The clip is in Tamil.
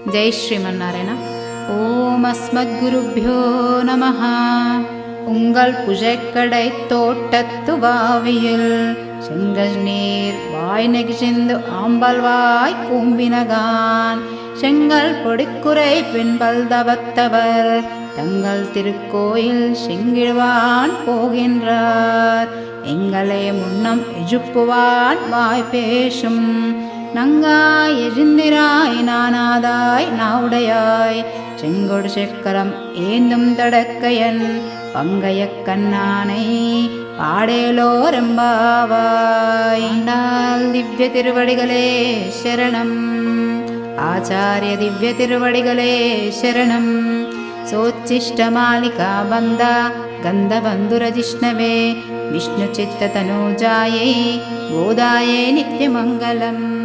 ஜெய் ஸ்ரீமன்னாராயணா. ஓம் அஸ்மத்குருப்யோ நமஹ. உங்கள் புஜைக்கடை தோட்டத்து வாவியில் செங்கல் நீர் வாய் நெகிழ்ந்து ஆம்பல்வாய் கூம்பினகான் செங்கல் பொடிக்குறை பின்பல் தவத்தவர் தங்கள் திருக்கோயில் செங்கிழ்வான் போகின்றார். எங்களை முன்னம் எஜுப்புவான் வாய் பேசும் நங்காய் எஜிந்திராய் நானாதாய் நாவுடையாய் செங்கொடு செக்கரம் ஏந்தும் தடக்கையன் பங்கைய கண்ணானை பாடேலோரெம்பாவாய். திவ்ய திருவடிகளே சரணம். ஆச்சாரிய திவ்ய திருவடிகளே சரணம். சோச்சிஷ்டமாலிகா பந்தா கந்தபந்துரஜிஷ்ணவே விஷ்ணு சித்த தனூஜாயை கோதாயை நித்யமங்கலம்.